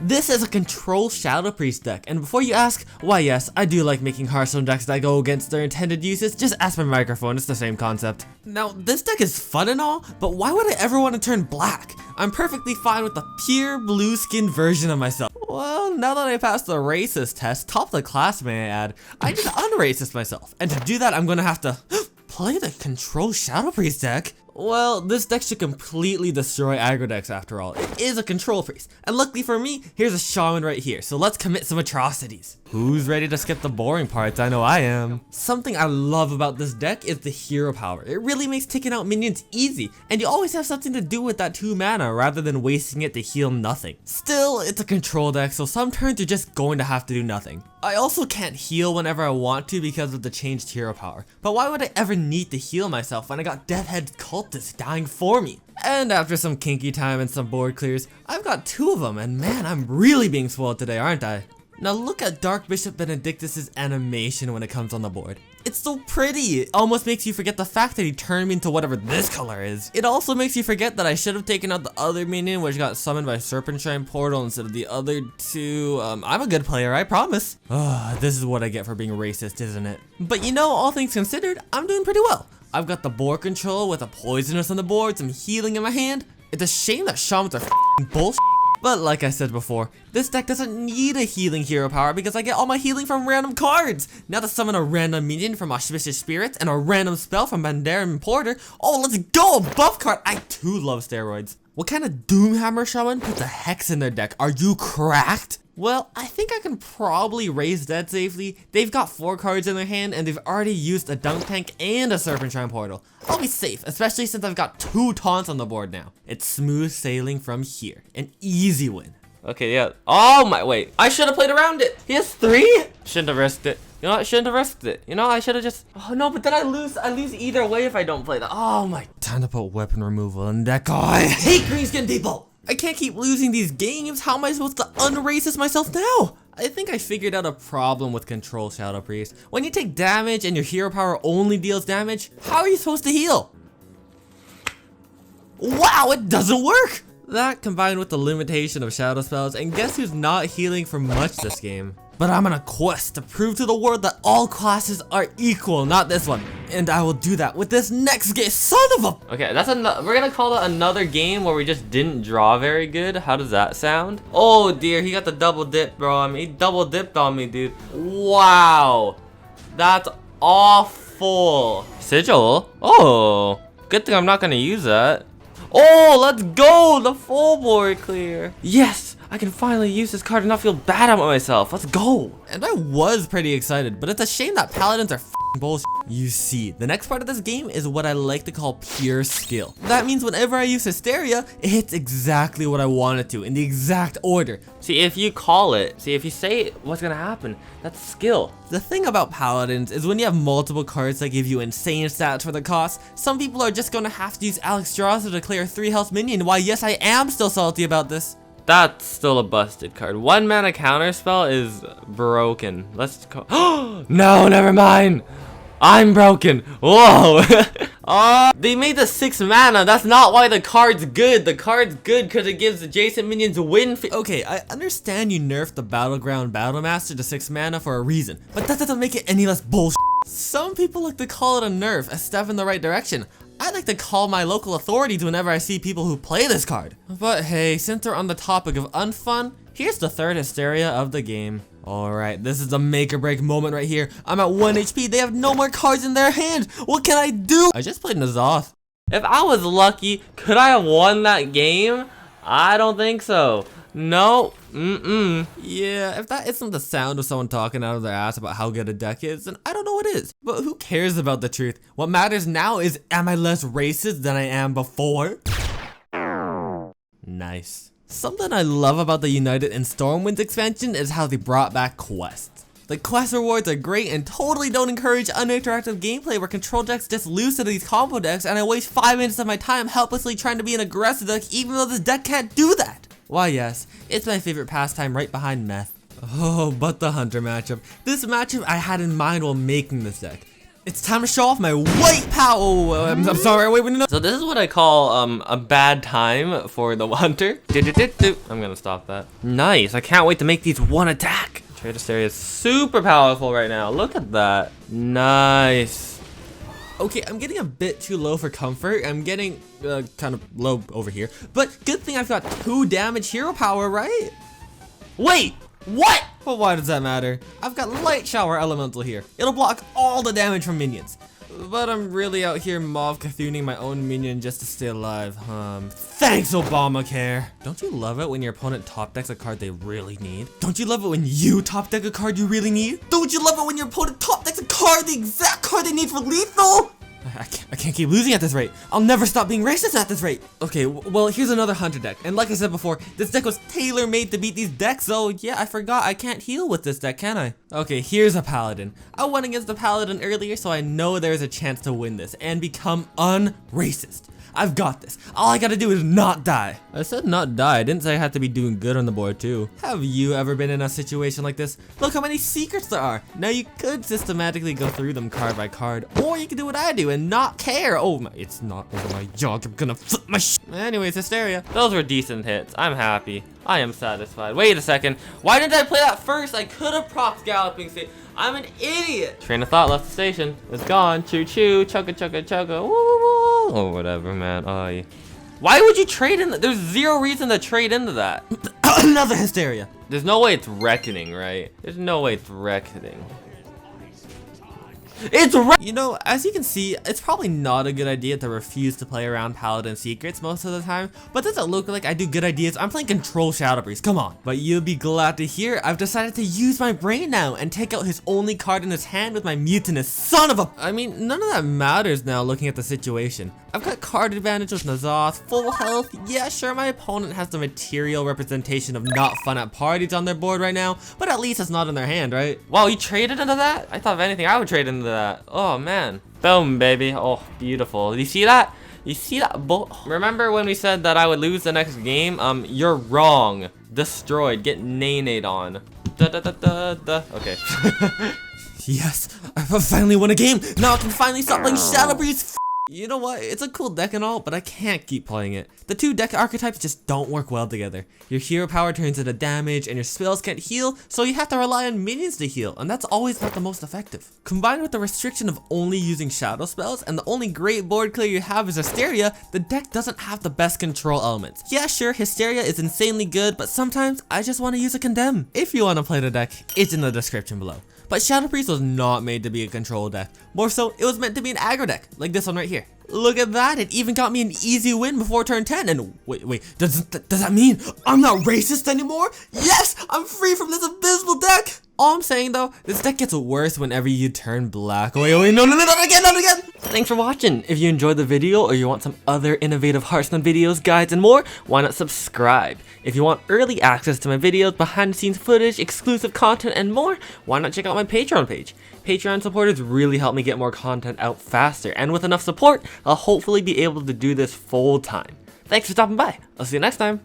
This is a Control Shadow Priest deck, and before you ask, why yes, I do like making Hearthstone decks that go against their intended uses, just ask my microphone, it's the same concept. Now, this deck is fun and all, but why would I ever want to turn black? I'm perfectly fine with the pure blue skin version of myself. Well, now that I passed the racist test, top of the class may I add, I just unracist myself, and to do that I'm gonna have to play the Control Shadow Priest deck. Well, this deck should completely destroy aggro decks after all. It is a control priest. And luckily for me, here's a shaman right here, so let's commit some atrocities. Who's ready to skip the boring parts? I know I am. Something I love about this deck is the hero power. It really makes taking out minions easy, and you always have something to do with that 2 mana rather than wasting it to heal nothing. Still, it's a control deck, so some turns you're just going to have to do nothing. I also can't heal whenever I want to because of the changed hero power, but why would I ever need to heal myself when I got Deathhead cultists dying for me? And after some kinky time and some board clears, I've got 2 of them, and man, I'm really being spoiled today, aren't I? Now look at Dark Bishop Benedictus' animation when it comes on the board. It's so pretty, it almost makes you forget the fact that he turned me into whatever this color is. It also makes you forget that I should have taken out the other minion which got summoned by Serpent Shrine Portal instead of the other 2. I'm a good player, I promise. This is what I get for being racist, isn't it? But you know, all things considered, I'm doing pretty well. I've got the board control with a poisonous on the board, some healing in my hand. It's a shame that shamans are f***ing bullshit. But like I said before, this deck doesn't need a healing hero power because I get all my healing from random cards. Now to summon a random minion from Auspicious Spirits and a random spell from Bandarin Porter. Oh, let's go, a buff card. I too love steroids. What kind of Doomhammer shaman puts a hex in their deck? Are you cracked? Well, I think I can probably raise dead safely. They've got 4 cards in their hand and they've already used a Dunk Tank and a Serpent Shrine Portal. I'll be safe, especially since I've got 2 taunts on the board now. It's smooth sailing from here. An easy win. Okay, yeah. Oh my, wait. I should have played around it. He has 3? Shouldn't have risked it. You know what? I shouldn't have risked it. You know, I should have just... Oh no, but then I lose either way if I don't play that. Oh my... Time to put weapon removal in that guy. I hate green skin people! I can't keep losing these games. How am I supposed to unracist myself now? I think I figured out a problem with Control Shadow Priest. When you take damage and your hero power only deals damage, how are you supposed to heal? Wow, it doesn't work! That combined with the limitation of shadow spells, and guess who's not healing for much this game? But I'm on a quest to prove to the world that all classes are equal, not this one. And I will do that with this next game, son of a... Okay, that's we're gonna call that another game where we just didn't draw very good. How does that sound? Oh dear, he got the double dip, bro. I mean, he double dipped on me, dude. Wow. That's awful. Sigil? Oh, good thing I'm not gonna use that. Oh, let's go, the full board clear. Yes. I can finally use this card and not feel bad about myself. Let's go. And I was pretty excited, but it's a shame that paladins are f***ing bullshit. You see, the next part of this game is what I like to call pure skill. That means whenever I use Hysteria, it hits exactly what I want it to, in the exact order. See, if you call it, if you say what's gonna happen, that's skill. The thing about paladins is when you have multiple cards that give you insane stats for the cost, some people are just gonna have to use Alexstrasza to declare a 3 health minion. Why, yes, I am still salty about this. That's still a busted card. 1 mana counterspell is broken. Let's go. Oh, no, never mind. I'm broken. Whoa. Oh, they made the 6 mana. That's not why the card's good. The card's good because it gives adjacent minions win. Okay, I understand you nerfed the Battleground Battlemaster to 6 mana for a reason, but that doesn't make it any less bullshit. Some people like to call it a nerf, a step in the right direction. I like to call my local authorities whenever I see people who play this card. But hey, since we're on the topic of unfun, here's the 3rd Hysteria of the game. Alright, this is a make or break moment right here. I'm at 1 HP, they have no more cards in their hand. What can I do? I just played N'Zoth. If I was lucky, could I have won that game? I don't think so. No, yeah, if that isn't the sound of someone talking out of their ass about how good a deck is, then I don't know what is. But who cares about the truth? What matters now is, am I less racist than I am before? Nice. Something I love about the United and Stormwinds expansion is how they brought back quests. The quest rewards are great and totally don't encourage uninteractive gameplay where control decks just lose to these combo decks and I waste 5 minutes of my time helplessly trying to be an aggressive deck even though this deck can't do that. Why yes, it's my favorite pastime right behind meth. Oh, but the Hunter matchup. This matchup I had in mind while making this deck. It's time to show off my white power. Oh, I'm sorry, wait, no. So this is what I call a bad time for the hunter. I'm gonna stop that. Nice, I can't wait to make these one attack. Trader Stereo is super powerful right now. Look at that. Nice. Okay, I'm getting a bit too low for comfort. I'm getting kind of low over here. But good thing I've got 2 damage hero power, right? Wait, what? Well, why does that matter? I've got Light Shower Elemental here. It'll block all the damage from minions. But I'm really out here Mob Cthulhuing my own minion just to stay alive. Thanks, Obamacare. Don't you love it when your opponent top decks a card they really need? Don't you love it when you top deck a card you really need? Don't you love it when your opponent top decks a card, the exact card they need for lethal? I can't keep losing at this rate. I'll never stop being racist at this rate. Okay, well, here's another hunter deck. And like I said before, this deck was tailor-made to beat these decks, so yeah, I forgot I can't heal with this deck, can I? Okay, here's a paladin. I went against the paladin earlier, so I know there's a chance to win this and become unracist. I've got this. All I gotta do is not die. I said not die. I didn't say I had to be doing good on the board too. Have you ever been in a situation like this? Look how many secrets there are. Now you could systematically go through them card by card, or you could do what I do and not care. Oh my, it's not over my jog. I'm gonna flip my sh. Anyways, Hysteria. Those were decent hits. I'm happy. I am satisfied. Wait a second. Why didn't I play that first? I could have propped Galloping State. I'm an idiot. Train of thought left the station. It's gone. Choo choo. Chugga chugga chugga. Woo woo woo. Oh, whatever, man. Oh, why would you trade in? There's zero reason to trade into that. Another Hysteria. There's no way it's Reckoning, right? There's no way it's Reckoning. You know, as you can see, it's probably not a good idea to refuse to play around Paladin Secrets most of the time, but does it look like I do good ideas? I'm playing Control Shadow Priest, come on. But you'll be glad to hear I've decided to use my brain now and take out his only card in his hand with my Mutinous son of a... I mean, none of that matters now looking at the situation. I've got card advantage with Nazoth, full health. Yeah, sure, my opponent has the material representation of not fun at parties on their board right now, but at least it's not in their hand, right? Wow, you traded into that? I thought if anything, I would trade into that. Oh, man. Boom, baby. Oh, beautiful. You see that? You see that? Remember when we said that I would lose the next game? You're wrong. Destroyed. Get nay-nayed on. Okay. Yes, I finally won a game. Now I can finally stop playing Shadow Priest. You know what, it's a cool deck and all, but I can't keep playing it. The 2 deck archetypes just don't work well together. Your hero power turns into damage and your spells can't heal, so you have to rely on minions to heal, and that's always not the most effective. Combined with the restriction of only using shadow spells, and the only great board clear you have is Hysteria, the deck doesn't have the best control elements. Yeah, sure, Hysteria is insanely good, but sometimes I just want to use a Condemn. If you want to play the deck, it's in the description below. But Shadow Priest was not made to be a control deck. More so, it was meant to be an aggro deck, like this one right here. Look at that, it even got me an easy win before turn 10, and wait, does that mean I'm not racist anymore? Yes, I'm free from this abysmal deck! All I'm saying though, this deck gets worse whenever you turn black. Wait, no, not again! Thanks for watching. If you enjoyed the video or you want some other innovative Hearthstone videos, guides, and more, why not subscribe? If you want early access to my videos, behind the scenes footage, exclusive content, and more, why not check out my Patreon page? Patreon supporters really help me get more content out faster, and with enough support, I'll hopefully be able to do this full time. Thanks for stopping by. I'll see you next time.